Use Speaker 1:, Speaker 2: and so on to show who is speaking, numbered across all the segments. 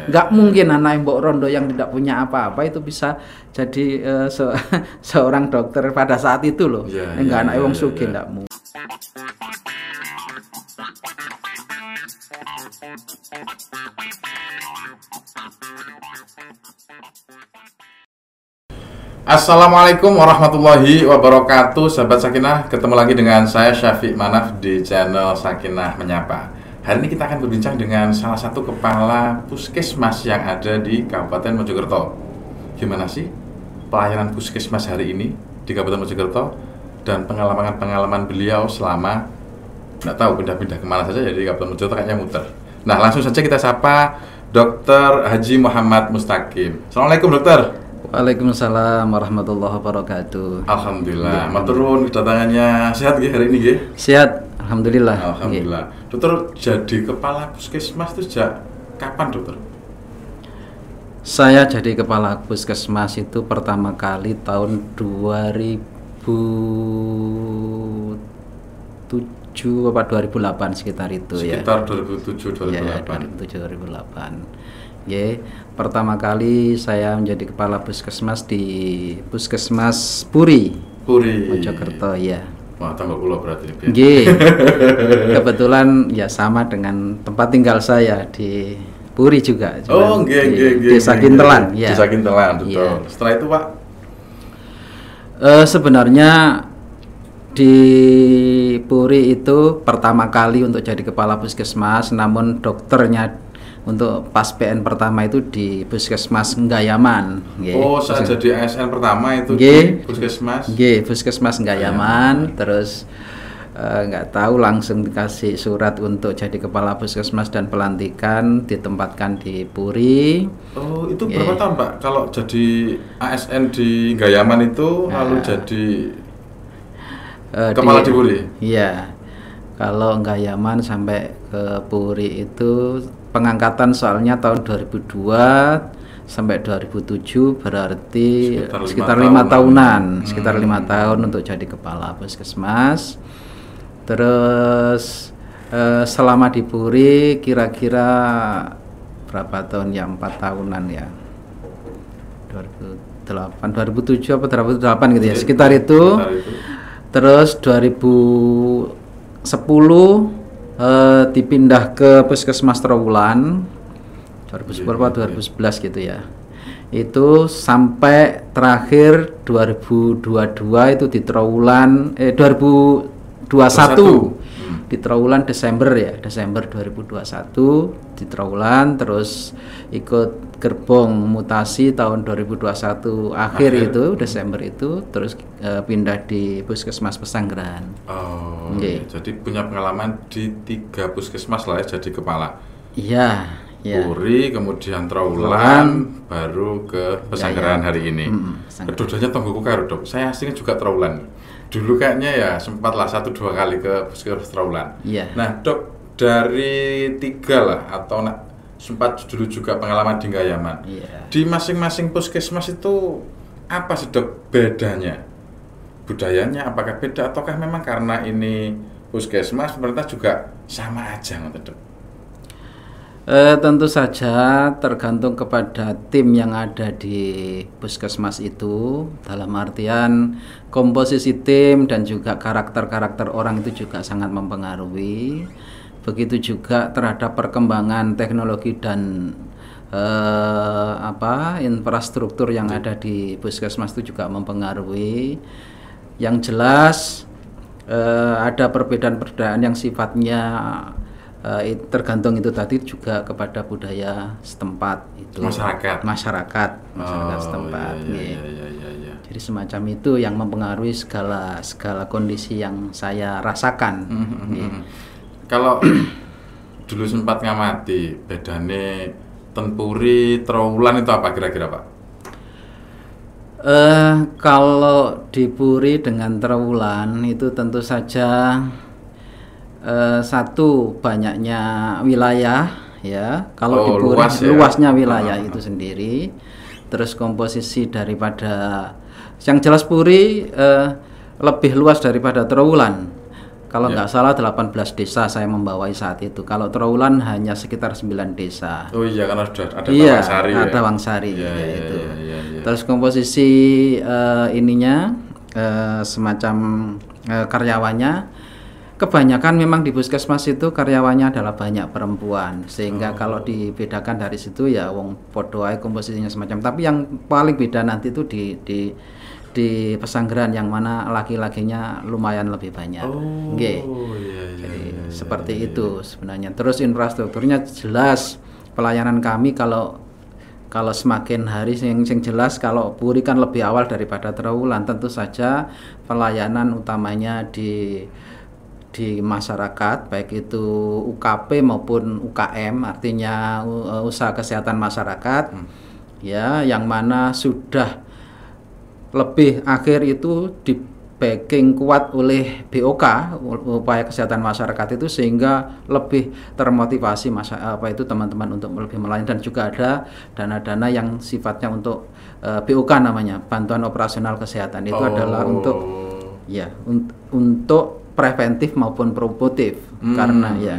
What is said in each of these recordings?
Speaker 1: Nggak mungkin anak Mbok Rondo yang tidak punya apa-apa itu bisa jadi seorang dokter pada saat itu loh. Enggak anak wong sugih nggak mungkin.
Speaker 2: Assalamualaikum warahmatullahi wabarakatuh. Sahabat Sakinah, ketemu lagi dengan saya Syafiq Manaf di channel Sakinah Menyapa. Hari ini kita akan berbincang dengan salah satu kepala puskesmas yang ada di Kabupaten Mojokerto. Gimana sih pelayanan puskesmas hari ini di Kabupaten Mojokerto dan pengalaman-pengalaman beliau selama nggak tahu pindah-pindah kemana saja, jadi Kabupaten Mojokerto kayaknya muter. Nah, langsung saja kita sapa Dr. Haji Muhammad Mustaqim. Assalamualaikum dokter.
Speaker 1: Waalaikumsalam warahmatullahi wabarakatuh.
Speaker 2: Alhamdulillah. Maturun kedatangannya, sehat nggih hari ini nggih?
Speaker 1: Sehat, alhamdulillah.
Speaker 2: Alhamdulillah. Dokter, jadi kepala puskesmas itu sejak kapan, dokter?
Speaker 1: Saya jadi kepala puskesmas itu pertama kali tahun 2007 apa 2008 sekitar itu.
Speaker 2: Sekitar 2007-2008.
Speaker 1: Ya, 2007-2008. Ya, pertama kali saya menjadi kepala puskesmas di Puskesmas Puri, Mojokerto, ya.
Speaker 2: Wah, tambah pulau berarti.
Speaker 1: Nggih. Kebetulan ya sama dengan tempat tinggal saya di Puri juga.
Speaker 2: Oh, nggih.
Speaker 1: Desa Kintelan, ya.
Speaker 2: Desa Kintelan, betul.
Speaker 1: Ya.
Speaker 2: Setelah itu, Pak?
Speaker 1: Sebenarnya di Puri itu pertama kali untuk jadi kepala puskesmas, namun dokternya untuk pas PN pertama itu di Puskesmas Nggayaman.
Speaker 2: Oh, saat jadi ASN pertama itu
Speaker 1: di
Speaker 2: Puskesmas?
Speaker 1: Puskesmas Nggayaman. Terus nggak tahu langsung dikasih surat untuk jadi kepala puskesmas dan pelantikan, ditempatkan di Puri.
Speaker 2: Oh, itu berapa tahun Pak? Kalau jadi ASN di Nggayaman itu lalu jadi kepala di Puri?
Speaker 1: Iya. Kalau Nggayaman sampai ke Puri itu pengangkatan soalnya tahun 2002 sampai 2007 berarti sekitar 5 tahunan. Sekitar 5 tahun untuk jadi kepala puskesmas. Terus selama di Puri kira-kira berapa tahun ya? 4 tahunan ya. 2007 apa 2008 gitu ya, sekitar itu. Terus 2010 dipindah ke Puskesmas Trowulan 2010 atau 2011 gitu ya. Itu sampai terakhir 2022 itu di Trowulan 2021 di Trowulan Desember 2021 di Trowulan, terus ikut gerbong mutasi tahun 2021 akhir itu Desember itu, terus pindah di Puskesmas Pesanggerahan.
Speaker 2: Oh, jadi punya pengalaman di 3 puskesmas lah ya jadi kepala.
Speaker 1: Iya.
Speaker 2: Puri, kemudian Trowulan, baru ke Pesanggerahan hari ini. Kedua-duanya tonggoku karo dok. Saya aslinya juga Trowulan. Dulu kayaknya ya sempatlah 1-2 kali ke Puskesmas Trowulan.
Speaker 1: Iya.
Speaker 2: Nah dok, dari 3 lah atau sempat dulu juga pengalaman di Nggayaman.
Speaker 1: Iya.
Speaker 2: Di masing-masing puskesmas itu apa sih dok bedanya? Budayanya apakah beda ataukah memang karena ini puskesmas pemerintah juga sama aja dok?
Speaker 1: Tentu saja tergantung kepada tim yang ada di puskesmas itu, dalam artian komposisi tim dan juga karakter-karakter orang itu juga sangat mempengaruhi. Begitu juga terhadap perkembangan teknologi dan infrastruktur yang ada di puskesmas itu juga mempengaruhi. Yang jelas ada perbedaan-perbedaan yang sifatnya tergantung itu tadi juga kepada budaya setempat itu, masyarakat setempat.
Speaker 2: Iya.
Speaker 1: Jadi semacam itu yang mempengaruhi segala kondisi yang saya rasakan.
Speaker 2: Kalau dulu sempat ngamati bedane Puri, Trowulan itu apa kira-kira Pak?
Speaker 1: Kalau di Puri dengan Trowulan itu tentu saja satu banyaknya wilayah ya. Kalau di Puri luasnya wilayah itu sendiri. Terus komposisi daripada yang jelas Puri lebih luas daripada Trowulan. Kalau
Speaker 2: Ya.
Speaker 1: nggak salah 18 desa saya membawai saat itu. Kalau Trawulan hanya sekitar 9 desa.
Speaker 2: Oh iya, karena sudah ada
Speaker 1: Iya,
Speaker 2: Tawangsari ya.
Speaker 1: ada Wangsari
Speaker 2: Iya,
Speaker 1: ya
Speaker 2: iya,
Speaker 1: itu.
Speaker 2: iya, iya, iya.
Speaker 1: Terus komposisi ininya semacam karyawannya kebanyakan memang di puskesmas itu karyawannya adalah banyak perempuan, sehingga kalau dibedakan dari situ ya wong podo ae komposisinya semacam. Tapi yang paling beda nanti itu di pesanggeran yang mana laki-lakinya lumayan lebih banyak.
Speaker 2: Oh,
Speaker 1: Nggih.
Speaker 2: iya, iya,
Speaker 1: Jadi,
Speaker 2: iya,
Speaker 1: seperti
Speaker 2: iya,
Speaker 1: itu sebenarnya. Terus infrastrukturnya jelas, pelayanan kami kalau semakin hari sing jelas, kalau Puri kan lebih awal daripada Trawulan, tentu saja pelayanan utamanya di masyarakat, baik itu UKP maupun UKM, artinya usaha kesehatan masyarakat, ya, yang mana sudah lebih akhir itu di backing kuat oleh BOK, upaya kesehatan masyarakat itu, sehingga lebih termotivasi teman-teman untuk lebih melayani. Dan juga ada dana-dana yang sifatnya untuk BOK, namanya bantuan operasional kesehatan, itu adalah untuk ya untuk preventif maupun promotif. Karena ya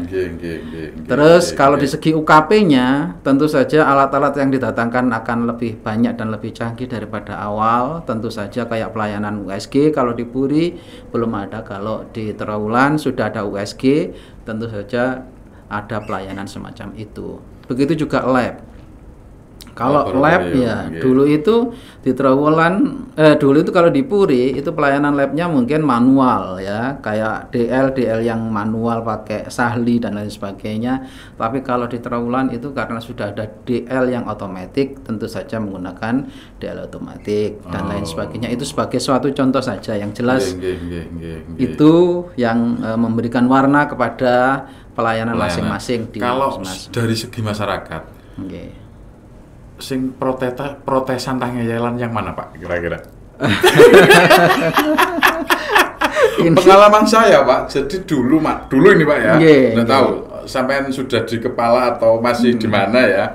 Speaker 1: terus kalau di segi UKP-nya tentu saja alat-alat yang didatangkan akan lebih banyak dan lebih canggih daripada awal. Tentu saja kayak pelayanan USG kalau di Puri belum ada, kalau di Trawulan sudah ada USG, tentu saja ada pelayanan semacam itu. Begitu juga lab. Kalau lab ya dulu itu di Trawulan, dulu itu kalau di Puri itu pelayanan labnya mungkin manual ya, kayak DL yang manual pakai sahli dan lain sebagainya. Tapi kalau di Trawulan itu karena sudah ada DL yang otomatis, tentu saja menggunakan DL otomatis dan lain sebagainya. Itu sebagai suatu contoh saja yang jelas. Itu yang memberikan warna kepada pelayanan masing-masing di
Speaker 2: kalau dari segi masyarakat. Sing protesan tangeyelan yang mana Pak kira-kira? Pengalaman saya Pak, jadi dulu ini Pak ya, nggak tahu sampai sudah di kepala atau masih di mana ya.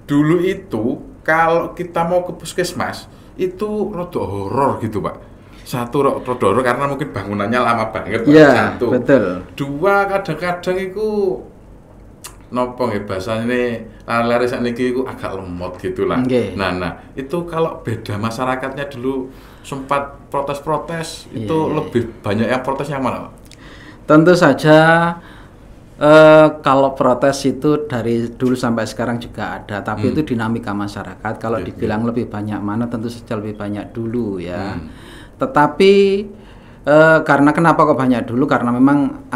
Speaker 2: Dulu itu kalau kita mau ke puskesmas itu rada horor gitu Pak. Satu rada horor karena mungkin bangunannya lama banget Pak.
Speaker 1: Ya,
Speaker 2: satu.
Speaker 1: Betul.
Speaker 2: Dua, kadang-kadang itu nopo nggih bahasane lari sakniki iku agak lemot gitulah. Nah, itu kalau beda masyarakatnya dulu sempat protes-protes, itu lebih banyak yang protes yang mana, Pak?
Speaker 1: Tentu saja kalau protes itu dari dulu sampai sekarang juga ada, tapi itu dinamika masyarakat. Kalau dibilang lebih banyak mana, tentu saja lebih banyak dulu ya. Tetapi karena kenapa kok banyak dulu? Karena memang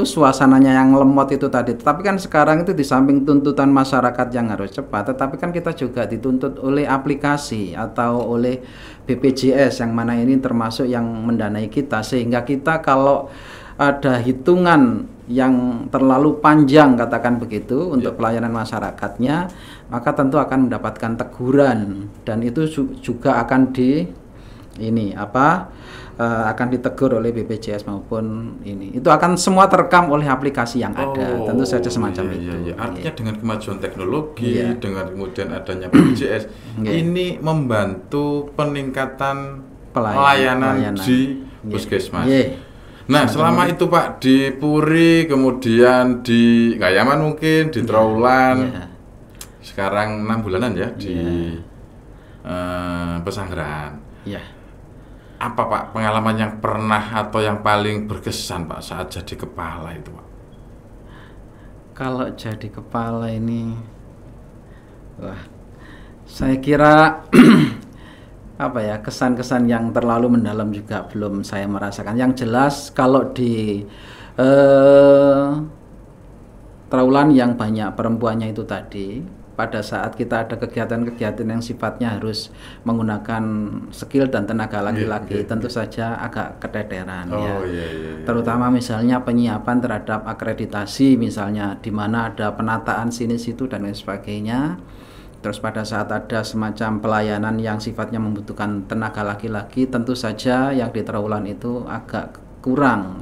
Speaker 1: suasananya yang lemot itu tadi. Tetapi kan sekarang itu di samping tuntutan masyarakat yang harus cepat, tetapi kan kita juga dituntut oleh aplikasi atau oleh BPJS yang mana ini termasuk yang mendanai kita, sehingga kita kalau ada hitungan yang terlalu panjang katakan begitu untuk pelayanan masyarakatnya, maka tentu akan mendapatkan teguran, dan itu juga akan akan ditegur oleh BPJS maupun ini. Itu akan semua terekam oleh aplikasi yang ada. Tentu saja semacam itu.
Speaker 2: Artinya dengan kemajuan teknologi, dengan kemudian adanya BPJS, ini membantu peningkatan pelayanan di puskesmas. Nah, selama itu Pak di Puri, kemudian di Kayaman mungkin, di Trawulan, sekarang 6 bulanan ya di Pesanggeran. Apa Pak pengalaman yang pernah atau yang paling berkesan Pak saat jadi kepala itu Pak?
Speaker 1: Kalau jadi kepala ini, saya kira kesan-kesan yang terlalu mendalam juga belum saya merasakan. Yang jelas kalau di Trawulan yang banyak perempuannya itu tadi, pada saat kita ada kegiatan-kegiatan yang sifatnya harus menggunakan skill dan tenaga laki-laki, tentu saja agak keteteran terutama misalnya penyiapan terhadap akreditasi, misalnya di mana ada penataan sini situ dan lain sebagainya. Terus pada saat ada semacam pelayanan yang sifatnya membutuhkan tenaga laki-laki, tentu saja yang di Trawulan itu agak kurang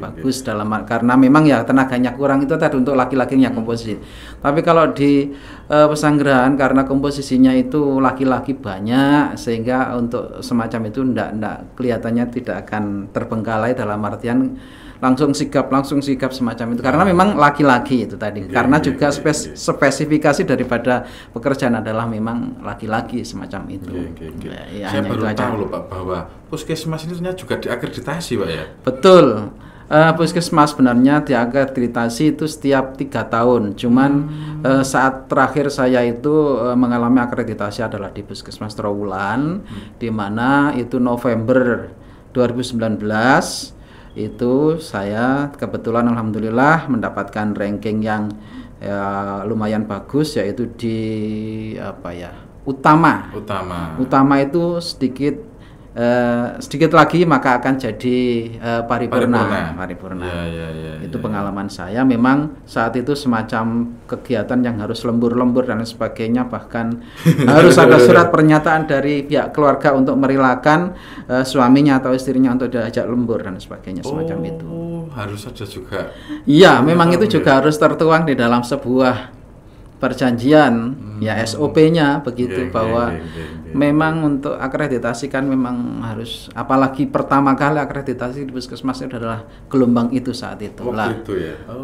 Speaker 1: bagus karena memang ya tenaganya kurang itu tadi untuk laki-lakinya komposisi. Tapi kalau di pesanggerahan karena komposisinya itu laki-laki banyak sehingga untuk semacam itu ndak kelihatannya tidak akan terbengkalai dalam artian langsung sigap semacam itu karena memang laki-laki itu tadi karena juga spesifikasi daripada pekerjaan adalah memang laki-laki semacam itu.
Speaker 2: Saya baru tahu loh Pak bahwa puskesmas ini ternyata juga diakreditasi Pak ya.
Speaker 1: Betul. Puskesmas sebenarnya diakreditasi itu setiap 3 tahun. Cuman saat terakhir saya itu mengalami akreditasi adalah di Puskesmas Trowulan, di mana itu November 2019 itu saya kebetulan alhamdulillah mendapatkan ranking yang lumayan bagus yaitu di utama itu sedikit lagi maka akan jadi paripurna. Itu pengalaman saya memang saat itu semacam kegiatan yang harus lembur dan sebagainya bahkan harus ada surat pernyataan dari pihak keluarga untuk merelakan suaminya atau istrinya untuk diajak lembur dan sebagainya semacam itu.
Speaker 2: Harus ada juga.
Speaker 1: Iya, memang itu juga harus tertuang di dalam sebuah perjanjian ya SOP-nya begitu bahwa memang untuk akreditasi kan memang harus apalagi pertama kali akreditasi di puskesmas itu adalah gelombang itu saat itu lah.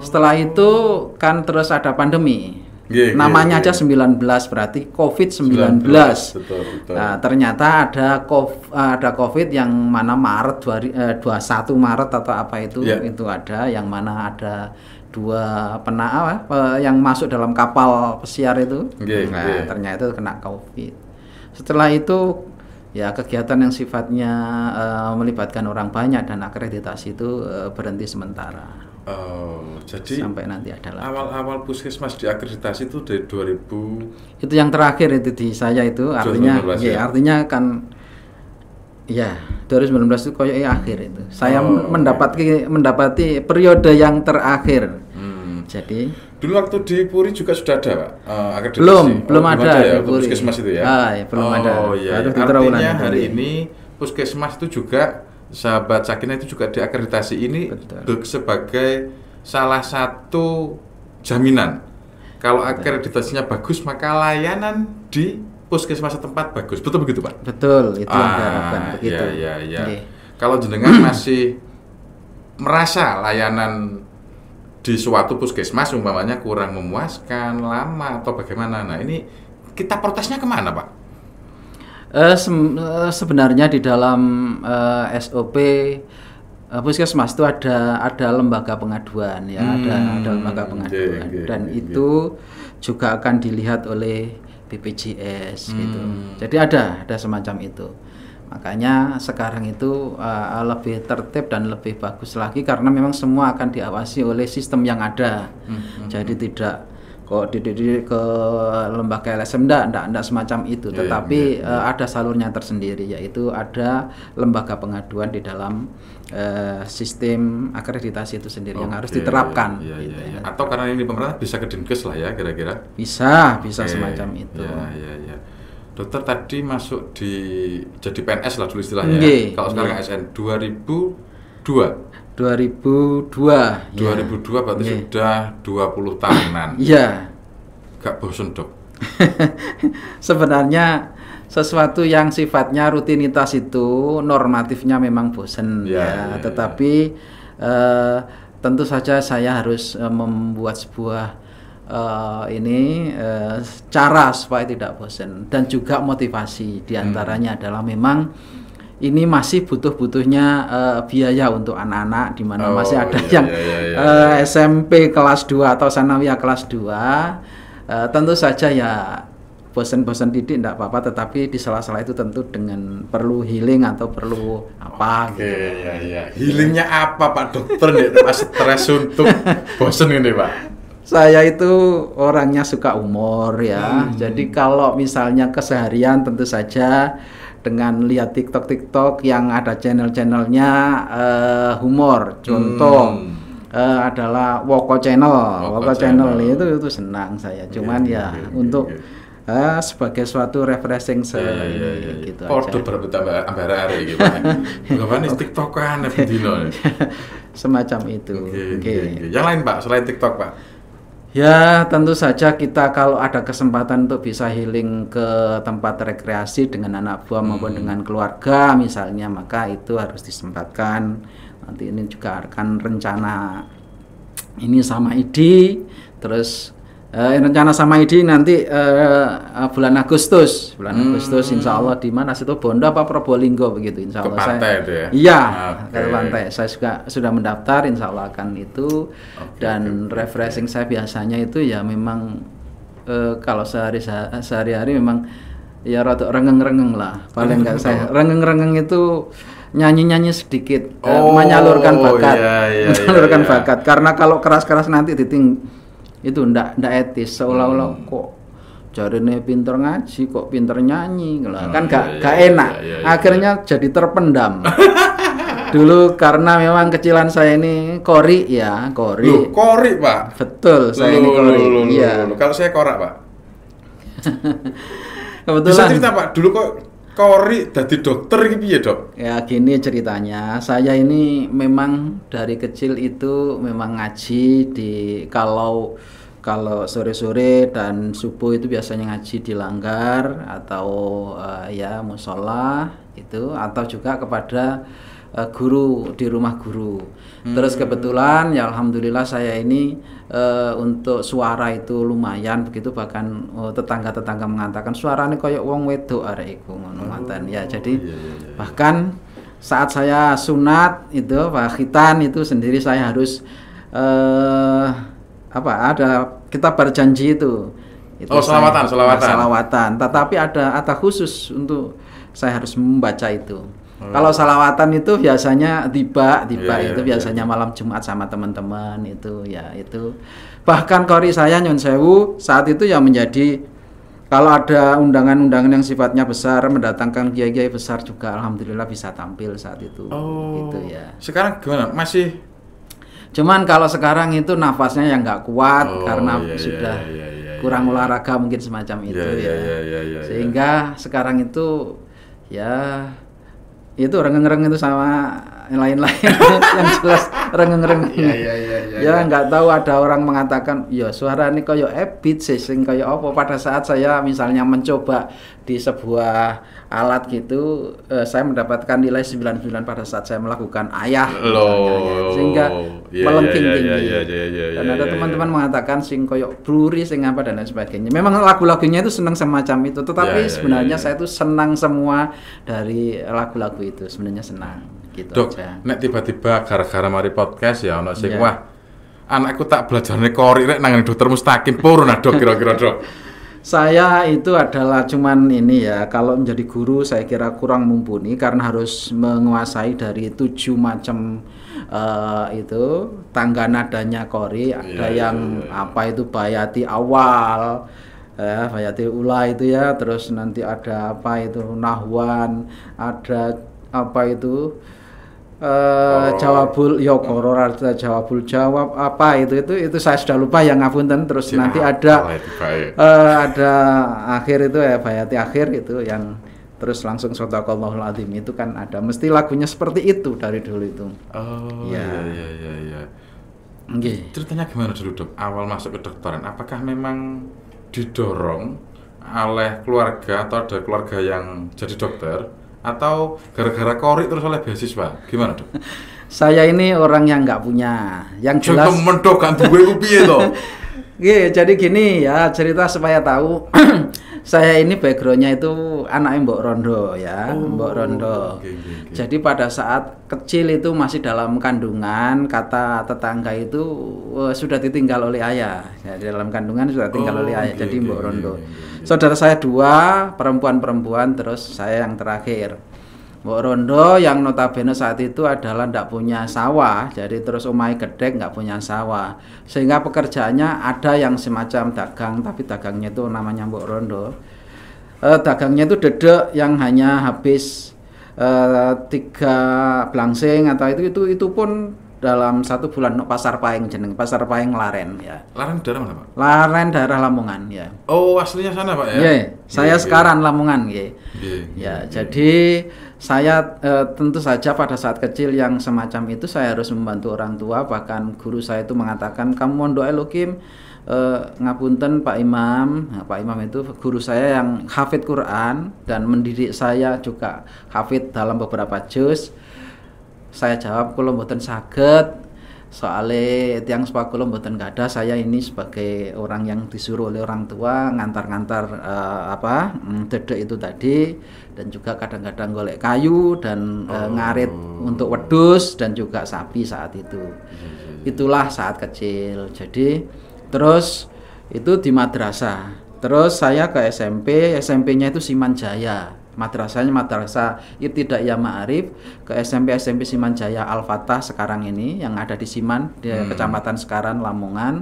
Speaker 1: Setelah itu kan terus ada pandemi. Namanya aja 19 berarti COVID-19. Betul. Nah, ternyata ada COVID yang mana Maret 21 Maret atau apa itu ada yang mana ada 2 yang masuk dalam kapal pesiar itu. Ternyata itu kena COVID. Setelah itu ya kegiatan yang sifatnya melibatkan orang banyak dan akreditasi itu berhenti sementara.
Speaker 2: Jadi
Speaker 1: sampai nanti ada lagi.
Speaker 2: Awal puskesmas diakreditasi itu dari 2000.
Speaker 1: Itu yang terakhir itu di saya itu artinya artinya kan ya 2019 itu koyoknya akhir itu. Saya mendapati periode yang terakhir. Jadi
Speaker 2: dulu waktu di Puri juga sudah ada Pak akreditasi?
Speaker 1: Belum ada
Speaker 2: ya
Speaker 1: di Puri.
Speaker 2: Puskesmas itu ya?
Speaker 1: Belum ada.
Speaker 2: Artinya hari ini puskesmas itu juga sahabat Sakinah itu juga diakreditasi ini sebagai salah satu jaminan kalau akreditasinya bagus maka layanan di puskesmas setempat bagus. Betul begitu Pak?
Speaker 1: Betul, itu yang diharapkan begitu.
Speaker 2: Kalau jenengan masih merasa layanan di suatu puskesmas umpamanya kurang memuaskan, lama atau bagaimana, nah ini kita protesnya kemana Pak?
Speaker 1: Sebenarnya di dalam SOP puskesmas itu ada lembaga pengaduan ya, ada lembaga pengaduan dan itu juga akan dilihat oleh BPJS gitu. Jadi ada semacam itu. Makanya sekarang itu lebih tertib dan lebih bagus lagi karena memang semua akan diawasi oleh sistem yang ada. Jadi tidak kok ke lembaga LSM enggak semacam itu, tetapi ada salurnya tersendiri yaitu ada lembaga pengaduan di dalam sistem akreditasi itu sendiri yang harus diterapkan.
Speaker 2: Atau karena ini pemerintah bisa ke Dinkes lah ya kira-kira.
Speaker 1: Bisa semacam itu.
Speaker 2: Dokter tadi masuk jadi PNS lah dulu istilahnya. Kalau sekarang ASN 2002 berarti sudah 20 tahunan. Iya. Gak bosen Dok?
Speaker 1: Sebenarnya sesuatu yang sifatnya rutinitas itu normatifnya memang bosen tetapi tentu saja saya harus membuat sebuah cara supaya tidak bosan dan juga motivasi diantaranya adalah memang ini masih butuhnya biaya untuk anak-anak di mana masih ada yang SMP kelas 2 atau sanawiyah kelas 2 tentu saja ya bosan-bosan didik enggak apa-apa tetapi di sela-sela itu tentu dengan perlu healing atau perlu apa gitu.
Speaker 2: Healingnya apa Pak Dokter nih masih stres untuk bosan ini Pak?
Speaker 1: Saya itu orangnya suka humor ya. Jadi kalau misalnya keseharian tentu saja dengan lihat TikTok yang ada channel-channelnya humor. Contoh adalah Woko Channel. Woko Channel itu senang saya. Cuman untuk sebagai suatu refreshing gitu
Speaker 2: Podo
Speaker 1: aja.
Speaker 2: berebut ambare arek iki Pak. Gawane TikTok-an bendino.
Speaker 1: Semacam itu. Oke.
Speaker 2: Yang lain Pak, selain TikTok Pak.
Speaker 1: Ya, tentu saja kita kalau ada kesempatan untuk bisa healing ke tempat rekreasi dengan anak buah maupun dengan keluarga misalnya, maka itu harus disempatkan. Nanti ini juga akan rencana ini sama Idi, terus rencana sama Idi nanti bulan Agustus, Insya Allah di mana situ Bondo apa Probolinggo begitu, Insya Allah.
Speaker 2: Ke pantai itu ya?
Speaker 1: Iya, ke pantai. Saya juga sudah mendaftar, Insya Allah akan itu. Dan refreshing saya biasanya itu ya memang kalau sehari-hari memang ya rada rengeng-rengeng lah. Paling enggak saya rengeng-rengeng itu nyanyi-nyanyi sedikit, menyalurkan bakat, menyalurkan bakat. Karena kalau keras-keras nanti itu ndak etis, seolah-olah kok jarine pinter ngaji kok pinter nyanyi kan gak enak. Akhirnya jadi terpendam. Dulu karena memang kecilan saya ini kori.
Speaker 2: Loh, kori Pak?
Speaker 1: Betul, saya ini kori. Iya.
Speaker 2: Kalau saya korak Pak.
Speaker 1: Kebetulan.
Speaker 2: Bisa cerita Pak, dulu kok kori dadi dokter iki piye, Dok?
Speaker 1: Ya gini ceritanya, saya ini memang dari kecil itu memang ngaji kalau sore-sore dan subuh itu biasanya ngaji di langgar atau ya musola itu, atau juga kepada guru di rumah guru. Terus kebetulan ya alhamdulillah saya ini untuk suara itu lumayan begitu, bahkan tetangga-tetangga mengatakan suaranya kayak wong wedok arek iku ngono mantan. Ya jadi bahkan saat saya sunat itu khitan itu sendiri saya harus ada kita berjanji itu selawatan. Tetapi ada khusus untuk saya harus membaca itu. Kalau salawatan itu biasanya tiba itu biasanya malam Jumat sama teman-teman itu ya itu. Bahkan kori saya Nyun Sewu saat itu ya menjadi kalau ada undangan-undangan yang sifatnya besar mendatangkan kiai-kiai besar juga alhamdulillah bisa tampil saat itu. Gitu ya.
Speaker 2: Sekarang gimana? Masih?
Speaker 1: Cuman kalau sekarang itu nafasnya yang nggak kuat karena sudah kurang olahraga mungkin semacam itu ya. Sehingga sekarang itu ya itu rengeng-rengeng itu sama yang lain-lain yang jelas rengeng-rengeng. Ya nggak tahu, ada orang mengatakan ya suara ini kayak ebit sing kayak apa. Pada saat saya misalnya mencoba di sebuah alat gitu, saya mendapatkan nilai 99 pada saat saya melakukan ayah misalnya, sehingga melengking tinggi. Dan ada teman-teman mengatakan sing koyok bluri sing apa dan lain sebagainya. Memang lagu-lagunya itu senang semacam itu, tetapi sebenarnya saya itu senang semua dari lagu-lagu itu, sebenarnya senang gitu.
Speaker 2: Dok,
Speaker 1: aja.
Speaker 2: nek tiba-tiba gara-gara mari podcast ya ono sing wah anakku tak belajarne kori rek nang dokter Mustaqim purun Dok kira-kira Dok.
Speaker 1: Saya itu adalah cuman ini ya, kalau menjadi guru saya kira kurang mumpuni karena harus menguasai dari 7 macam itu tangga nadanya kori. Ada yang apa itu bayati awal, bayati ula itu ya, terus nanti ada apa itu nahwan, ada apa itu jawabul koror, ada jawabul jawab apa itu saya sudah lupa yang ngapunten. Terus nanti ada akhir itu ya bayati akhir itu yang terus langsung shadaqallahul azim itu kan ada, mesti lagunya seperti itu dari dulu itu.
Speaker 2: Iya. Ceritanya gimana dulu Dok awal masuk ke dokteran? Apakah memang didorong oleh keluarga atau ada keluarga yang jadi dokter? Atau gara-gara kori terus oleh beasiswa? Gimana Dok?
Speaker 1: Saya ini orang yang nggak punya, yang jelas.
Speaker 2: Cukup mendok kan duwe ku piye to?
Speaker 1: Jadi gini ya, cerita supaya tahu. Saya ini backgroundnya itu anak Mbok Rondo ya, Mbok Rondo. Jadi pada saat kecil itu masih dalam kandungan, kata tetangga itu sudah ditinggal oleh ayah. Ya, di dalam kandungan sudah ditinggal oleh ayah. Jadi Mbok Rondo. Saudara saya 2 perempuan-perempuan, terus saya yang terakhir. Mbok Rondo yang notabene saat itu adalah ndak punya sawah, jadi terus omahe gedek nggak punya sawah, sehingga pekerjaannya ada yang semacam dagang, tapi dagangnya itu namanya Mbok Rondo. Dagangnya itu dedek yang hanya habis 3 blangsing atau itu pun dalam 1 bulan no pasar Paing jeneng, pasar Paing Laren ya.
Speaker 2: Laren daerah mana, Pak?
Speaker 1: Laren daerah Lamongan ya.
Speaker 2: Oh, aslinya sana, Pak ya?
Speaker 1: Iya, saya sekarang Lamongan ya.
Speaker 2: Yeah.
Speaker 1: Jadi saya tentu saja pada saat kecil yang semacam itu saya harus membantu orang tua, bahkan guru saya itu mengatakan kamu mondok elo Kim, ngapunten Pak Imam. Nah, Pak Imam itu guru saya yang hafid Quran dan mendidik saya juga hafid dalam beberapa juz. Saya jawab kula mboten saged soale tiyang sepuh kula mboten gadah, saya ini sebagai orang yang disuruh oleh orang tua ngantar-ngantar dedek itu tadi, dan juga kadang-kadang golek kayu dan ngarit untuk wedhus dan juga sapi saat itu. Itulah saat kecil. Jadi terus itu di madrasah. Terus saya ke SMP, SMP-nya itu Simanjaya. Madrasahnya Madrasah Ibtidaiyah Ma'arif, ke SMP Simanjaya Al-Fatah sekarang ini yang ada di Siman, di Kecamatan Sekaran, Lamongan.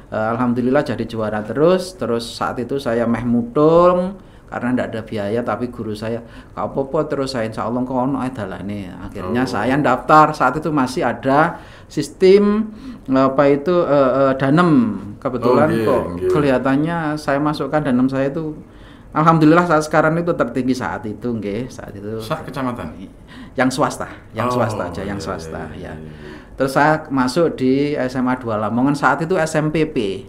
Speaker 1: Alhamdulillah jadi juara terus saat itu saya meh mutung karena tidak ada biaya, tapi guru saya kau popo terus saya insya Allah kau ono dalane. Akhirnya saya daftar, saat itu masih ada sistem danem. Kebetulan kelihatannya saya masukkan danem saya itu alhamdulillah saat sekarang itu tertinggi saat itu, saat itu.
Speaker 2: Kecamatan?
Speaker 1: Yang swasta, yang swasta. Ya. Terus saya masuk di SMA 2 Lamongan, saat itu SMPP.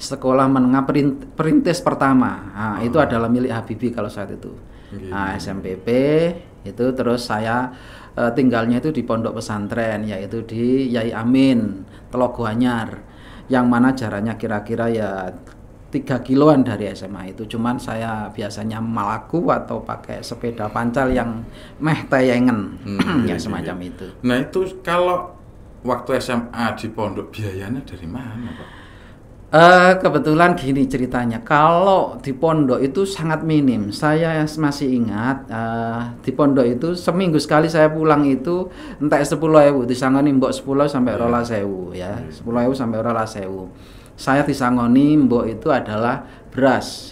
Speaker 1: Sekolah Menengah Perintis Pertama. Nah, itu adalah milik Habibie kalau saat itu. Nah, SMPP itu terus saya tinggalnya itu di pondok pesantren, yaitu di Yai Amin, Telogo Anyar, yang mana jaraknya kira-kira ya 3 kiloan dari SMA itu. Cuman saya biasanya malaku atau pakai sepeda pancal yang meh tayangan ya semacam itu.
Speaker 2: Nah itu kalau waktu SMA di pondok biayanya dari mana, Pak?
Speaker 1: Kebetulan gini ceritanya, kalau di pondok itu sangat minim. Saya masih ingat di pondok itu seminggu sekali saya pulang itu entek 10.000, disangoni mbok 10 sampai 12.000 ya. 10.000 sampai 12.000. Saya disangoni mbok itu adalah beras.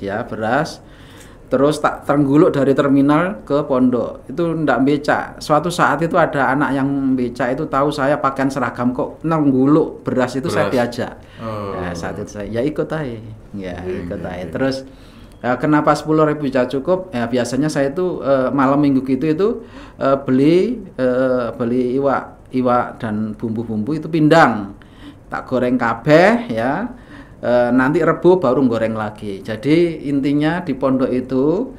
Speaker 1: Terus tak terguluk dari terminal ke pondok itu ndak becak. Suatu saat itu ada anak yang becak itu tahu saya pakaian seragam kok nengguluk beras itu. Saya diajak. Nah, saat itu saya ikut aja. Ikut aja. Terus kenapa 10.000 tidak cukup? Ya, biasanya saya itu malam minggu gitu itu beli iwak dan bumbu-bumbu itu pindang. Tak goreng kabeh ya. Nanti Rebo baru goreng lagi. Jadi intinya di pondok itu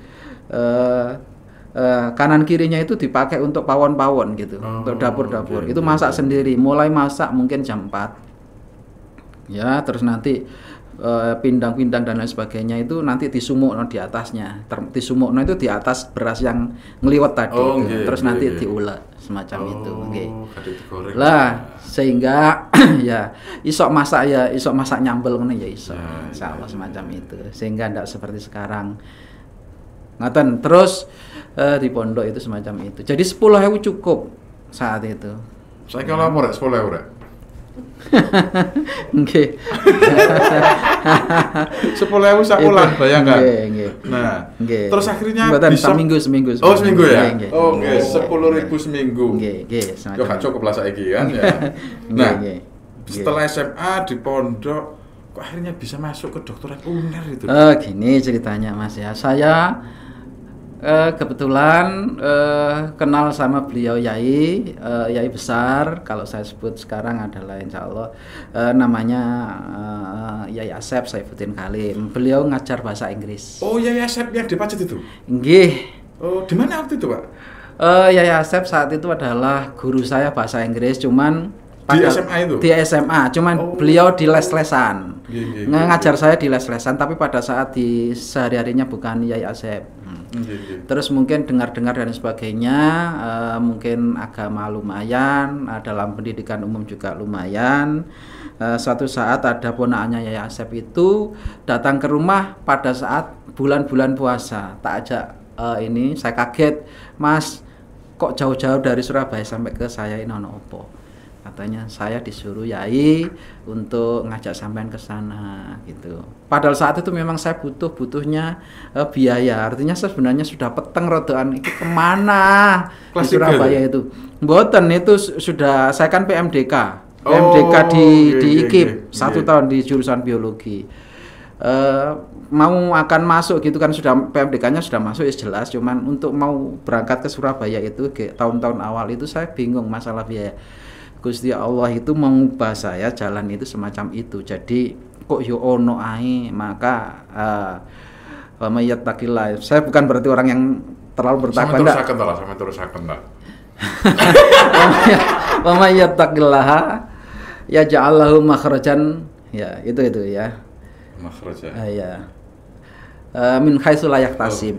Speaker 1: kanan kirinya itu dipakai untuk pawon-pawon gitu, untuk dapur-dapur. Itu masak sendiri. Mulai masak mungkin jam 4. Ya, terus nanti pindang-pindang dan lain sebagainya itu nanti disumukno di atasnya. Disumukno itu di atas beras yang ngeliwet tadi. Terus nanti diulek semacam itu. Lah sehingga ya isok masak nyambel ngono ya iso. Insyaallah semacam itu. Sehingga ndak seperti sekarang. Ngaten. Terus di pondok itu semacam itu. Jadi 10.000 cukup saat itu.
Speaker 2: Saya kalau lapor 10.000 rek.
Speaker 1: Nggih.
Speaker 2: 10.000 sakulan bayangkan.
Speaker 1: Nggih.
Speaker 2: Nah,
Speaker 1: nggih.
Speaker 2: Terus akhirnya
Speaker 1: mboten
Speaker 2: bisa
Speaker 1: seminggu.
Speaker 2: Oh, seminggu ya?
Speaker 1: Nggih.
Speaker 2: Oh, nggih, 10.000 seminggu.
Speaker 1: Nggih,
Speaker 2: Yo gak cukup lah saiki kan ya. Nah, setelah SMA di pondok kok akhirnya bisa masuk ke dokteran uner itu?
Speaker 1: Gini ceritanya Mas ya. Saya kebetulan kenal sama beliau Yai besar, kalau saya sebut sekarang adalah insya Allah namanya Yai Asep Saifuddin Kalim. Beliau ngajar bahasa Inggris.
Speaker 2: Oh, Yai Asep yang di Pacet itu?
Speaker 1: Nggih.
Speaker 2: Oh, di mana waktu itu, Pak?
Speaker 1: Yai Asep saat itu adalah guru saya bahasa Inggris, cuman
Speaker 2: di SMA itu?
Speaker 1: Di SMA, cuman beliau di les-lesan. Ngajar saya di les-lesan, tapi pada saat di sehari-harinya bukan Yai Asep. Terus mungkin dengar-dengar dan sebagainya, mungkin agama lumayan, dalam pendidikan umum juga lumayan. Suatu saat ada ponakannya Yai Asep itu datang ke rumah pada saat bulan-bulan puasa. Tak ajak ini, saya kaget, Mas, kok jauh-jauh dari Surabaya sampai ke saya ini ono opo? katanya saya disuruh Yai untuk ngajak sampean ke sana gitu. Padahal saat itu memang saya butuhnya biaya. Artinya saya sebenarnya sudah peteng rodoan iki kemana di Surabaya itu. Mboten itu sudah saya kan PMDK. PMDK di IKIP 1 tahun di jurusan biologi. Mau akan masuk gitu kan, sudah PMDK-nya sudah masuk ya jelas, cuman untuk mau berangkat ke Surabaya itu tahun-tahun awal itu saya bingung masalah biaya. Gusti Allah itu mengubah saya jalan itu semacam itu. Jadi kok yo ono ae, maka mayyattaqillah. Saya bukan berarti orang yang terlalu bertakwa enggak.
Speaker 2: Sama terusaken ta.
Speaker 1: Mayyattaqillah ya ja'allahu makhrajan. Ya, itu ya.
Speaker 2: Makhrajan.
Speaker 1: Ya. Min haitsu la yahtasib.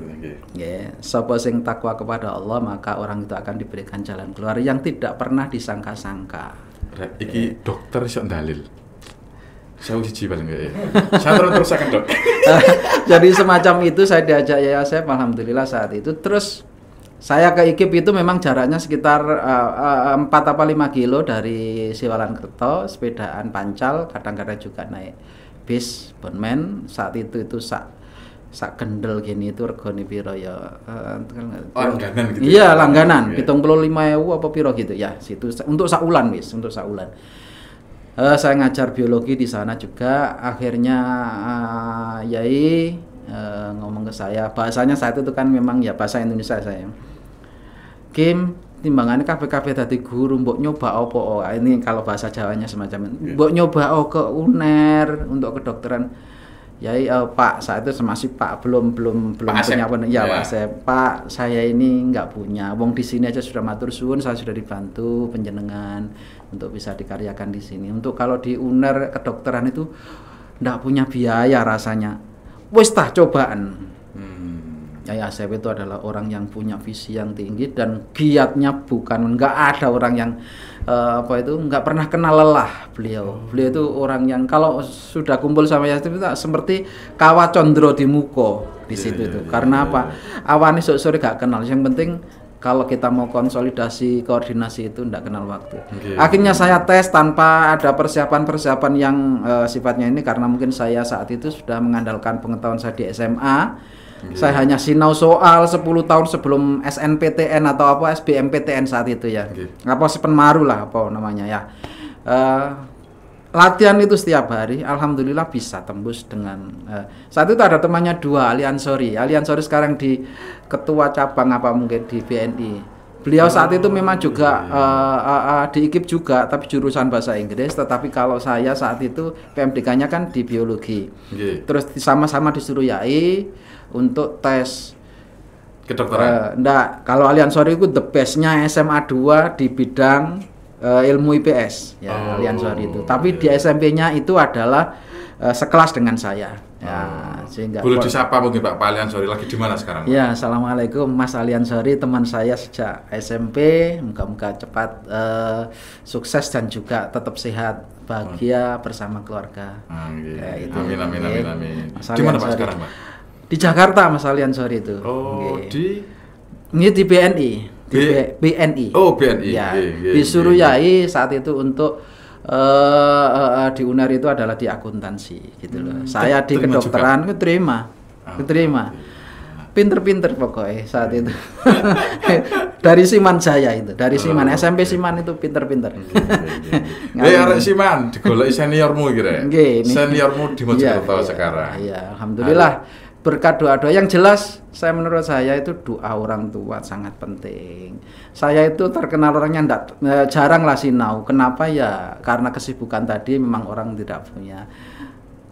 Speaker 1: Nggih, sapa sing takwa kepada Allah maka orang itu akan diberikan jalan keluar yang tidak pernah disangka-sangka.
Speaker 2: Iki dokter iso dalil. Saya uji paling enggak ya. Saya terus akan dok.
Speaker 1: Jadi semacam itu saya diajak ya saya alhamdulillah saat itu. Terus saya ke IKIP itu memang jaraknya sekitar 4 apa 5 kilo dari Siwalan-Kerto, sepedaan pancal, kadang-kadang juga naik bis Bonmen. Saat itu sak kendel gini itu regane piro ya?
Speaker 2: Langganan gitu.
Speaker 1: Iya, langganan. 75.000 apa piro gitu ya. Situ untuk sak ulan wis, untuk sak ulan. Saya ngajar biologi di sana juga. Akhirnya Yai ngomong ke saya, bahasanya saat itu kan memang ya bahasa Indonesia saya. Kim, timbangannya kabeh dadi guru, mbok nyoba opo? Ini kalau bahasa Jawanya semacam itu. Mbok nyoba ke UNER untuk kedokteran. Yai Pak, saat itu masih Pak belum
Speaker 2: Pak
Speaker 1: punya apa ya, Pak
Speaker 2: Asep.
Speaker 1: Pak, saya ini nggak punya. Wong di sini aja sudah matur suwun, saya sudah dibantu penjenengan untuk bisa dikaryakan di sini. Untuk kalau di UNER kedokteran itu nggak punya biaya rasanya. Wis tah cobaan. Yai Asep itu adalah orang yang punya visi yang tinggi dan giatnya nggak ada orang yang nggak pernah kenal lelah beliau. Beliau itu orang yang kalau sudah kumpul sama Yai Asep itu seperti kawah condro di muko di situ itu. Karena apa? Awalnya sore gak kenal. Yang penting kalau kita mau konsolidasi, koordinasi itu nggak kenal waktu. Akhirnya saya tes tanpa ada persiapan yang sifatnya ini karena mungkin saya saat itu sudah mengandalkan pengetahuan saya di SMA. Saya hanya sinau soal 10 tahun sebelum SNPTN atau apa SBMPTN saat itu ya. Apa Sepenmaru lah apa namanya ya. Latihan itu setiap hari, alhamdulillah bisa tembus dengan saat itu ada temannya 2, Aliansori sekarang di ketua cabang apa mungkin di BNI. Beliau saat itu memang juga di IKIP juga, tapi jurusan bahasa Inggris. Tetapi kalau saya saat itu PMDK-nya kan di biologi. Terus sama-sama disuruh Yai untuk tes
Speaker 2: kedokteran.
Speaker 1: Enggak, kalau Aliansori itu the best-nya SMA 2 di bidang ilmu IPS ya, Aliansori itu. Tapi di SMP-nya itu adalah sekelas dengan saya. Ya, sehingga
Speaker 2: boleh disapa mungkin Pak Aliansori lagi di mana sekarang?
Speaker 1: Ya, assalamualaikum Mas Aliansori, teman saya sejak SMP. Moga-moga cepat sukses dan juga tetap sehat, bahagia bersama keluarga.
Speaker 2: Itu. Amin.
Speaker 1: Di mana Pak sekarang, Pak? Di Jakarta Mas Aliansori itu. Ini di BNI. BNI.
Speaker 2: Oh, BNI.
Speaker 1: Ya, disuruh Yai saat itu untuk di UNER itu adalah di akuntansi gitu loh. Saya di kedokteran keterima. Pinter-pinter pokoknya saat itu. Dari Siman Jaya itu, dari Siman SMP Siman itu pinter-pinter.
Speaker 2: Arek Siman digoleki seniormu kira. Seniormu di Mojokerto sekarang.
Speaker 1: Iya, alhamdulillah. Berkat doa-doa yang jelas, menurut saya itu doa orang tua sangat penting. Saya itu terkenal orangnya jarang lah sinau. Kenapa ya? Karena kesibukan tadi memang orang tidak punya.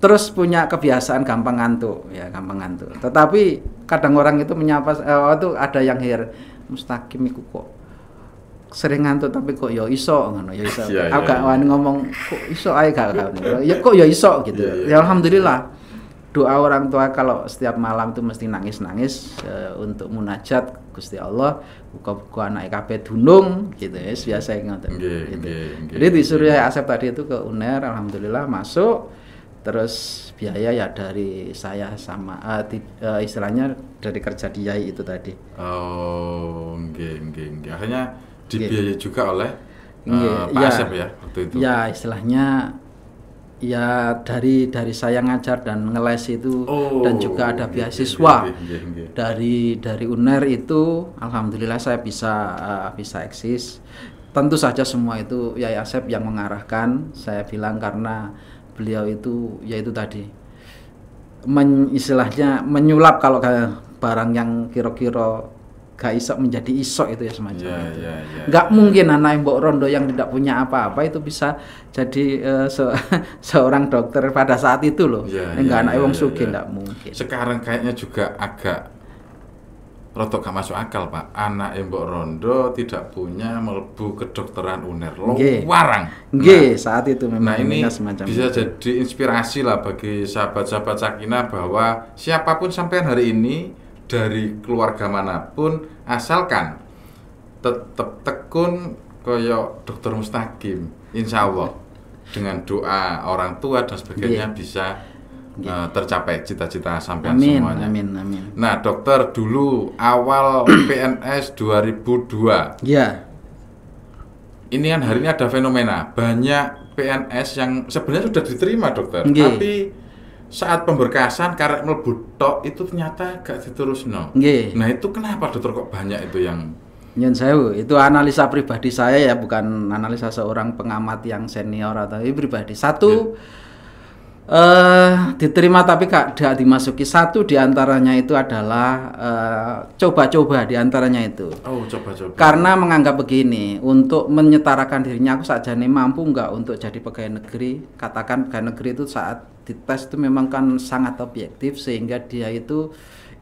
Speaker 1: Terus punya kebiasaan gampang ngantuk. Tetapi kadang orang itu menyapa, itu ada yang Mustaqim iku kok sering ngantuk tapi kok ya iso ngono ya iso. Aku gak wani ngomong kok iso ae gak. Ya kok ya iso gitu. Ya alhamdulillah. Doa orang tua kalau setiap malam itu mesti nangis-nangis untuk munajat Gusti Allah, buka-buka anak kabeh dunung gitu ya, biasa ngoten gitu. Jadi disuruh Yai Asep tadi itu ke UNER, alhamdulillah masuk. Terus biaya ya dari saya sama istilahnya dari kerja di Yai itu tadi.
Speaker 2: Akhirnya dibiayai juga oleh Pak Asep ya waktu itu.
Speaker 1: Ya istilahnya ya dari saya ngajar dan ngeles itu dan juga ada beasiswa dari UNER itu, alhamdulillah saya bisa eksis. Tentu saja semua itu Yai Asep yang mengarahkan. Saya bilang karena beliau itu yaitu tadi istilahnya menyulap kalau barang yang kira-kira gak isok menjadi isok itu ya semacam itu. Nggak mungkin anak Mbok Rondo yang tidak punya apa-apa itu bisa jadi seorang dokter pada saat itu loh. Enggak anak wong sugih nggak mungkin.
Speaker 2: Sekarang kayaknya juga agak rotok gak masuk akal Pak. Anak Mbok Rondo tidak punya mlebu kedokteran UNER. Warang.
Speaker 1: Nggih, saat itu memang
Speaker 2: ini
Speaker 1: semacam
Speaker 2: bisa
Speaker 1: itu.
Speaker 2: Jadi inspirasi lah bagi sahabat-sahabat Sakinah bahwa siapapun sampean hari ini dari keluarga manapun asalkan tetap tekun koyo Dokter Mustaqim, insya Allah dengan doa orang tua dan sebagainya bisa tercapai cita-cita sampean semuanya.
Speaker 1: Amin.
Speaker 2: Nah dokter, dulu awal PNS 2002 ini kan hari ini ada fenomena banyak PNS yang sebenarnya sudah diterima dokter, tapi saat pemberkasan karek mlebu tok itu ternyata gak diterusno. Nah itu kenapa dokter kok banyak itu yang
Speaker 1: Nyun sewu, itu analisa pribadi saya ya, bukan analisa seorang pengamat yang senior atau pribadi. Satu diterima tapi gak dimasuki. Satu diantaranya itu adalah coba-coba diantaranya itu.
Speaker 2: Coba-coba.
Speaker 1: Karena menganggap begini, untuk menyetarakan dirinya aku sakjane mampu nggak untuk jadi pegawai negeri. Katakan pegawai negeri itu saat dites itu memang kan sangat objektif sehingga dia itu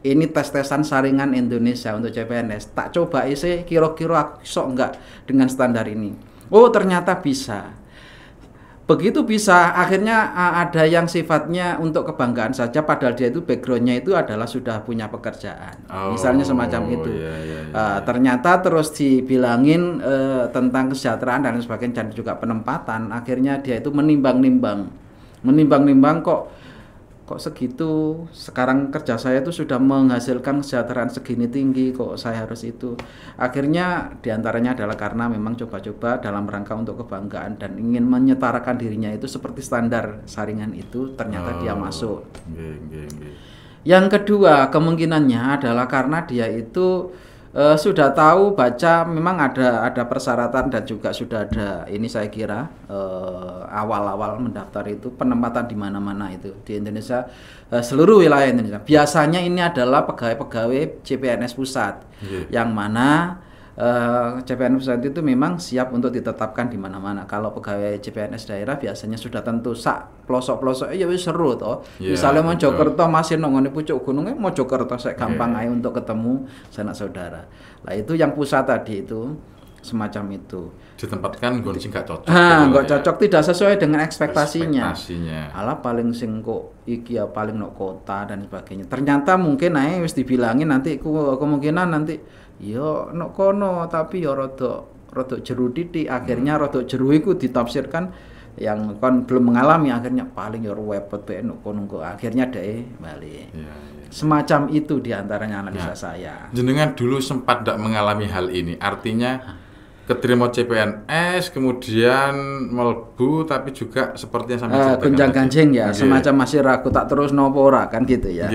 Speaker 1: ini tes-tesan saringan Indonesia untuk CPNS. Tak coba isi kira-kira aku sok nggak dengan standar ini. Ternyata bisa. Begitu bisa, akhirnya ada yang sifatnya untuk kebanggaan saja, padahal dia itu backgroundnya itu adalah sudah punya pekerjaan, misalnya semacam itu. Ternyata terus dibilangin tentang kesejahteraan dan sebagainya dan juga penempatan, akhirnya dia itu menimbang-nimbang kok segitu, sekarang kerja saya itu sudah menghasilkan kesejahteraan segini tinggi, kok saya harus itu. Akhirnya diantaranya adalah karena memang coba-coba dalam rangka untuk kebanggaan dan ingin menyetarakan dirinya itu seperti standar saringan itu, ternyata dia masuk. Yang kedua kemungkinannya adalah karena dia itu sudah tahu baca, memang ada persyaratan dan juga sudah ada ini saya kira awal-awal mendaftar itu penempatan di mana-mana itu di Indonesia, seluruh wilayah Indonesia. Biasanya ini adalah pegawai-pegawai CPNS pusat, yang mana CPNS pusat itu memang siap untuk ditetapkan di mana-mana. Kalau pegawai CPNS daerah biasanya sudah tentu sak pelosok-pelosok ya wis seru toh. Misalnya Mojokerto masih nongone pucuk gunungnya Mojokerto saya gampang aja untuk ketemu sanak saudara. Lah itu yang pusat tadi itu semacam itu.
Speaker 2: Ditempatkan gon sing gak cocok.
Speaker 1: Nggak cocok, tidak sesuai dengan ekspektasinya.
Speaker 2: Alah
Speaker 1: paling sing kok iki ya paling nok kota dan sebagainya. Ternyata mungkin ae wis dibilangin nanti kemungkinan nanti yo nok kono tapi yo rodok jeru titik, akhirnya rodok jeru iku ditafsirkan yang kon belum mengalami, akhirnya paling yo wepet bae nok kono kok akhirnya deh balik. Semacam itu diantaranya analisa saya.
Speaker 2: Jenengan dulu sempat tidak mengalami hal ini, artinya keterima CPNS kemudian melbu tapi juga sepertinya sampai
Speaker 1: gonjang-ganjing ya, semacam masih ragu tak terus nopo ora kan gitu ya.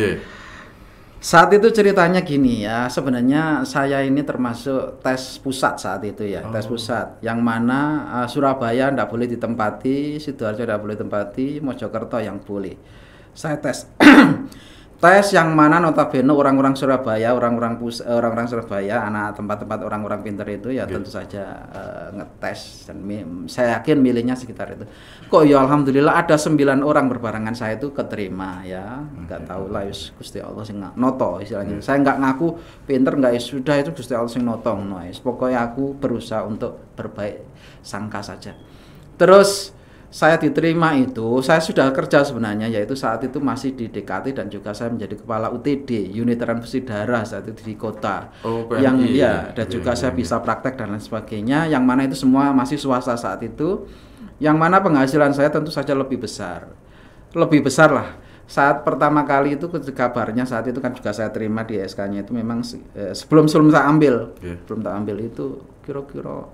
Speaker 1: Saat itu ceritanya gini ya, sebenarnya saya ini termasuk tes pusat saat itu ya, tes pusat yang mana Surabaya ndak boleh ditempati, Sidoarjo ndak boleh ditempati, Mojokerto yang boleh. Saya tes tes yang mana notabene orang-orang Surabaya, orang-orang Surabaya, anak tempat-tempat orang-orang pintar itu ya tentu saja ngetes dan saya yakin milihnya sekitar itu. Kok ya alhamdulillah ada 9 orang berbarengan saya itu keterima ya. Enggak tahu lah wis Gusti Allah sing noto istilahnya. Saya enggak ngaku pinter enggak, sudah itu Gusti Allah sing noto ngono wis. Pokoknya aku berusaha untuk berbaik sangka saja. Terus saya diterima itu, saya sudah kerja sebenarnya, yaitu saat itu masih di DKT dan juga saya menjadi kepala UTD, unit transfusi darah saat itu di kota. Yang ya, dan juga saya bisa praktek dan lain sebagainya, yang mana itu semua masih swasta saat itu, yang mana penghasilan saya tentu saja lebih besar lah. Saat pertama kali itu kabarnya saat itu kan juga saya terima di SK-nya itu memang sebelum saya ambil, belum tak ambil itu kira-kira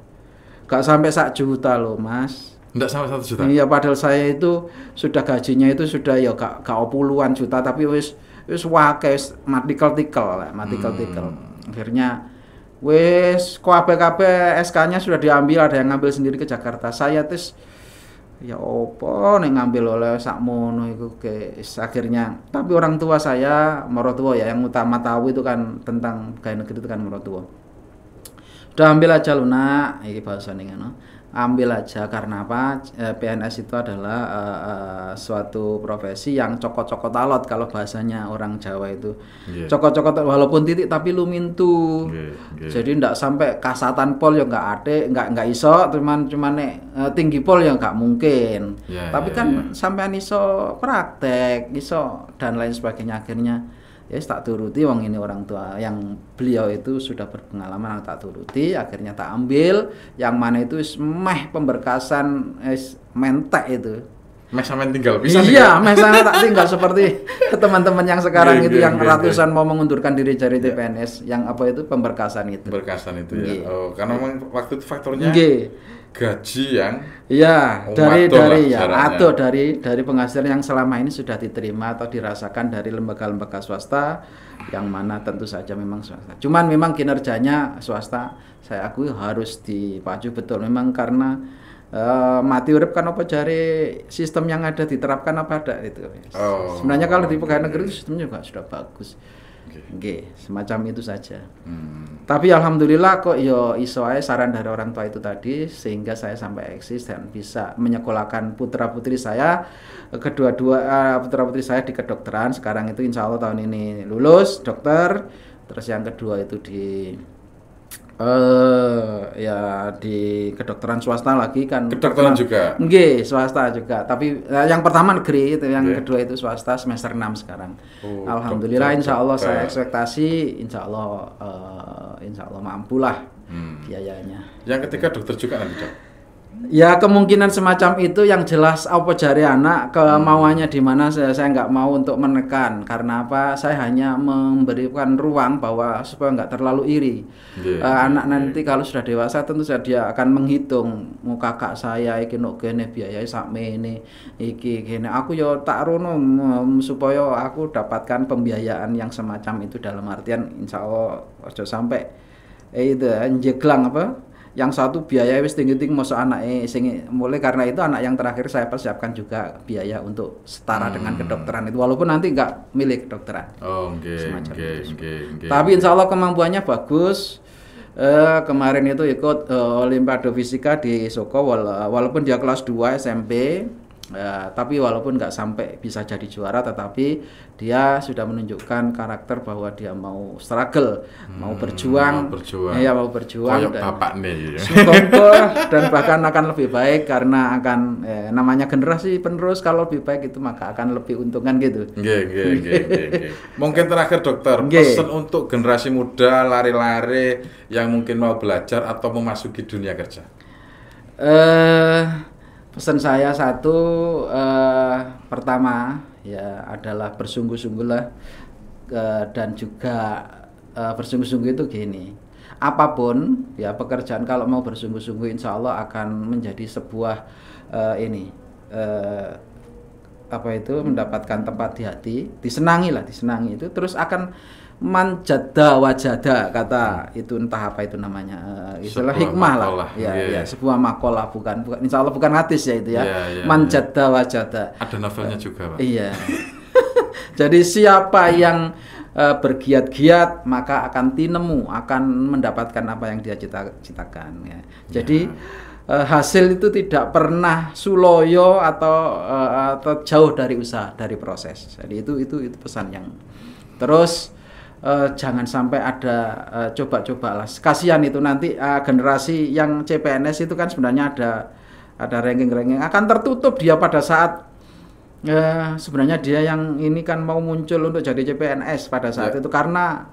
Speaker 1: Gak sampai 1 juta loh Mas.
Speaker 2: Enggak sampai 1 juta?
Speaker 1: Iya, padahal saya itu sudah gajinya itu sudah ya gak puluhan juta, tapi wis wake wis matikel-tikel. Akhirnya wis kabeh SK-nya sudah diambil, ada yang ngambil sendiri ke Jakarta. Saya terus ya opo nek ngambil oleh sakmono iku akhirnya. Tapi orang tua saya, mertua ya yang utama tahu itu kan tentang pegawai negeri itu kan mertua. Udah ambil aja lu nak, iki bahasane ngono. Ambil aja karena apa? PNS itu adalah suatu profesi yang cokot-cokot alot kalau bahasanya orang Jawa itu. Yeah. Cokot-cokot walaupun titik tapi lumintu. Yeah. Jadi ndak sampai kasatan pol ya nggak ade, nggak iso, cuman nek tinggi pol ya nggak mungkin. Yeah, tapi kan sampean iso praktek, iso dan lain sebagainya akhirnya. Ya tak turuti wong ini orang tua yang beliau itu sudah berpengalaman, tak turuti akhirnya tak ambil yang mana itu meh pemberkasan mentek itu
Speaker 2: meh sampean tinggal bisa
Speaker 1: iya meh sampean tak tinggal seperti teman-teman yang sekarang itu yang ratusan mau mengundurkan diri dari TPNS yang apa itu pemberkasan itu
Speaker 2: ya. Oh karena memang waktu itu faktornya gaji yang
Speaker 1: dari penghasilan yang selama ini sudah diterima atau dirasakan dari lembaga-lembaga swasta yang mana tentu saja memang swasta. Cuman memang kinerjanya swasta saya akui harus dipacu betul memang karena mati urip kan apa jare sistem yang ada diterapkan apa ada itu. Sebenarnya kalau di pegawai negeri itu sistemnya juga sudah bagus. Semacam itu saja. Tapi alhamdulillah kok yo iso ae saran dari orang tua itu tadi sehingga saya sampai eksis dan bisa menyekolahkan putra-putri saya kedua-dua putra-putri saya di kedokteran. Sekarang itu insya Allah tahun ini lulus dokter. Terus yang kedua itu di di kedokteran swasta lagi kan.
Speaker 2: Kedokteran juga.
Speaker 1: Swasta juga. Tapi yang pertama negeri itu, yang kedua itu swasta semester 6 sekarang. Alhamdulillah insya Allah saya ekspektasi insya Allah mampulah biayanya.
Speaker 2: Yang ketiga dokter juga nanti dok?
Speaker 1: Ya kemungkinan semacam itu yang jelas apa jari anak kemauannya di mana saya nggak mau untuk menekan karena apa saya hanya memberikan ruang bahwa supaya nggak terlalu iri anak nanti kalau sudah dewasa tentu saja dia akan menghitung mau kakak saya iki nok kene biaya sakme ini iki kene aku yo tak rono supaya aku dapatkan pembiayaan yang semacam itu dalam artian insya Allah ojo sampai itu jeglang apa yang satu biaya wis tinggi-tinggi masuk anaknya mulai karena itu anak yang terakhir saya persiapkan juga biaya untuk setara dengan kedokteran itu walaupun nanti nggak milik kedokteran. Tapi insya Allah kemampuannya bagus. Kemarin itu ikut Olimpiade Fisika di Soko walaupun dia kelas 2 SMP. Tapi walaupun nggak sampai bisa jadi juara tetapi dia sudah menunjukkan karakter bahwa dia mau struggle, mau berjuang.
Speaker 2: Kayak bapak nih.
Speaker 1: Dan bahkan akan lebih baik karena akan namanya generasi penerus kalau lebih baik itu maka akan lebih untungkan gitu.
Speaker 2: Mungkin terakhir dokter, pesan untuk generasi muda lari-lari yang mungkin mau belajar atau memasuki dunia kerja.
Speaker 1: Pesan saya satu pertama ya adalah bersungguh-sungguhlah dan juga bersungguh-sungguh itu gini apapun ya pekerjaan kalau mau bersungguh-sungguh insya Allah akan menjadi sebuah mendapatkan tempat di hati disenangi itu terus akan manjada wajada kata itu entah apa itu namanya istilah hikmah lah ya sebuah makalah bukan insya Allah bukan hadis ya itu ya manjada wajada ada
Speaker 2: novelnya juga Pak.
Speaker 1: Iya jadi siapa yang bergiat-giat maka akan tinemu akan mendapatkan apa yang dia cita-citakan ya. Jadi hasil itu tidak pernah suloyo atau jauh dari usaha dari proses. Jadi itu pesan yang terus jangan sampai ada coba-cobalah. Kasihan itu nanti generasi yang CPNS itu kan sebenarnya ada ranking-ranking akan tertutup dia pada saat sebenarnya dia yang ini kan mau muncul untuk jadi CPNS pada saat itu karena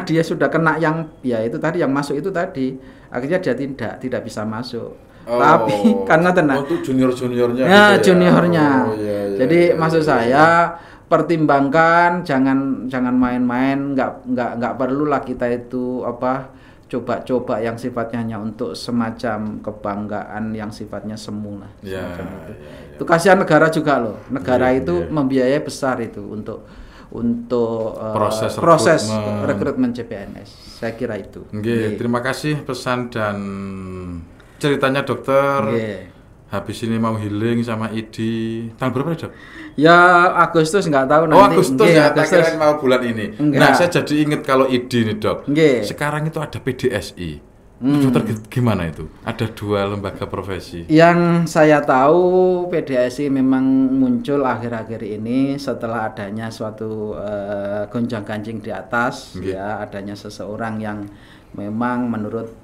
Speaker 1: dia sudah kena yang ya itu tadi yang masuk itu tadi akhirnya dia tidak bisa masuk. Tapi karena
Speaker 2: untuk junior-juniornya
Speaker 1: juniornya. Jadi maksud saya pertimbangkan jangan main-main nggak perlulah kita itu coba-coba yang sifatnya hanya untuk semacam kebanggaan yang sifatnya semu lah.
Speaker 2: Ya,
Speaker 1: Semacam itu.
Speaker 2: ya, ya.
Speaker 1: Itu kasihan negara juga loh. Negara
Speaker 2: Iya,
Speaker 1: itu
Speaker 2: iya.
Speaker 1: membiayai besar itu untuk
Speaker 2: Proses
Speaker 1: proses
Speaker 2: rekrutmen.
Speaker 1: rekrutmen CPNS. Saya kira itu.
Speaker 2: Nggih, terima kasih pesan dan ceritanya dokter.
Speaker 1: Nggih.
Speaker 2: Habis ini mau healing sama Idi. Tanggal berapa ya, Dok?
Speaker 1: Ya Agustus nggak tahu nanti.
Speaker 2: Oh, Agustus
Speaker 1: Nggih,
Speaker 2: ya, tak
Speaker 1: Agustus.
Speaker 2: kirain mau bulan ini.
Speaker 1: Enggak.
Speaker 2: Nah, saya jadi ingat kalau Idi nih, Dok.
Speaker 1: Nggih.
Speaker 2: Sekarang itu ada PDSI. Dokter gimana itu? Ada 2 lembaga profesi.
Speaker 1: Yang saya tahu PDSI memang muncul akhir-akhir ini setelah adanya suatu gonjang-ganjing di atas,
Speaker 2: Nggih.
Speaker 1: ya adanya seseorang yang memang menurut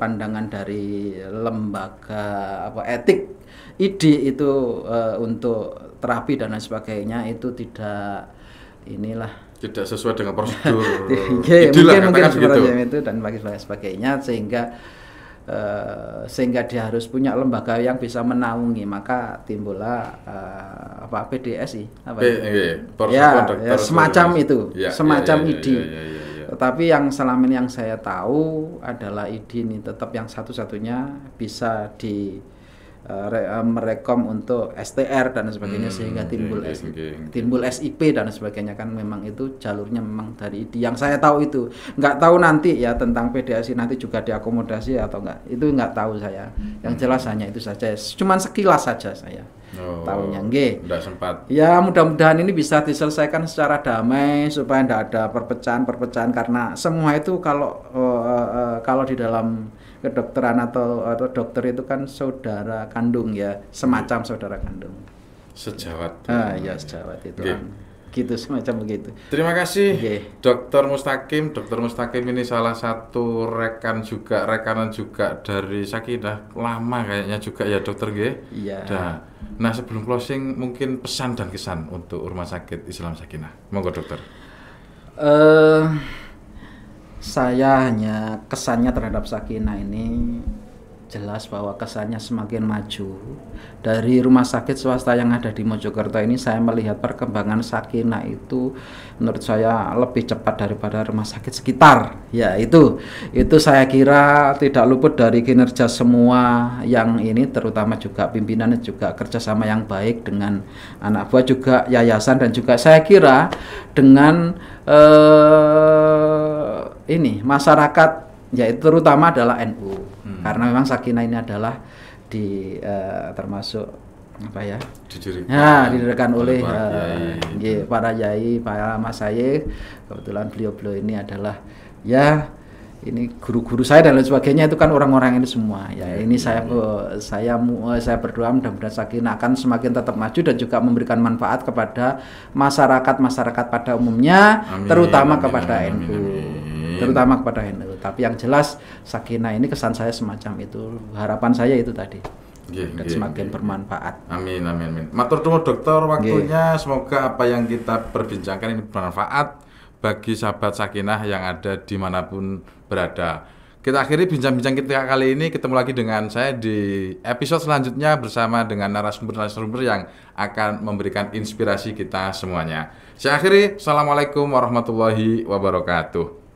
Speaker 1: pandangan dari lembaga etik ID itu untuk terapi dan lain sebagainya itu tidak
Speaker 2: Tidak sesuai dengan prosedur.
Speaker 1: Oke,
Speaker 2: Idi lah,
Speaker 1: mungkin
Speaker 2: katakan begitu.
Speaker 1: seperti itu dan sebagainya sehingga dia harus punya lembaga yang bisa menaungi, maka timbullah PDSI semacam itu, semacam ID. Tetapi yang selama ini yang saya tahu adalah ID ini tetap yang satu-satunya bisa merekom untuk STR dan sebagainya sehingga timbul SIP dan sebagainya, kan memang itu jalurnya memang dari ID. Yang saya tahu itu, nggak tahu nanti ya tentang PDSI nanti juga diakomodasi atau enggak, itu nggak tahu saya. Yang jelas hanya itu saja, cuman sekilas saja saya tahunya. Nggih.
Speaker 2: Nggak sempat.
Speaker 1: Ya mudah-mudahan ini bisa diselesaikan secara damai supaya tidak ada perpecahan karena semua itu kalau di dalam kedokteran atau dokter itu kan saudara kandung ya, semacam saudara kandung.
Speaker 2: Sejawat.
Speaker 1: Ya sejawat itu.
Speaker 2: Okay.
Speaker 1: Gitu semacam begitu.
Speaker 2: Terima kasih
Speaker 1: Okay.
Speaker 2: Dr. Mustaqim. Dr. Mustaqim ini salah satu rekanan juga dari Sakinah, lama kayaknya juga ya dokter nggih.
Speaker 1: Iya.
Speaker 2: Nah, sebelum closing mungkin pesan dan kesan untuk Rumah Sakit Islam Sakinah. Monggo dokter.
Speaker 1: Saya hanya kesannya terhadap Sakinah ini jelas bahwa kesannya semakin maju. Dari rumah sakit swasta yang ada di Mojokerto ini saya melihat perkembangan Sakinah itu menurut saya lebih cepat daripada rumah sakit sekitar. Ya itu saya kira tidak luput dari kinerja semua yang ini, terutama juga pimpinannya juga kerjasama yang baik dengan anak buah juga yayasan, dan juga saya kira dengan masyarakat, yaitu terutama adalah NU. Karena memang Sakinah ini adalah termasuk didirikan oleh para yai, para masyayikh. Kebetulan beliau ini adalah ini guru-guru saya dan lain sebagainya, itu kan orang-orang ini semua. Ya ini saya berdoa mudah-mudahan Sakinah akan semakin tetap maju dan juga memberikan manfaat kepada masyarakat pada umumnya, terutama kepada NU. Terutama kepada NU. Tapi yang jelas Sakinah ini kesan saya semacam itu. Harapan saya itu tadi. Dan semakin bermanfaat.
Speaker 2: Amin. Matur nuwun dokter waktunya. Semoga apa yang kita perbincangkan ini bermanfaat bagi sahabat Sakinah yang ada dimanapun berada. Kita akhiri bincang-bincang kita kali ini. Ketemu lagi dengan saya di episode selanjutnya bersama dengan narasumber-narasumber yang akan memberikan inspirasi kita semuanya. Saya akhiri. Assalamualaikum warahmatullahi wabarakatuh.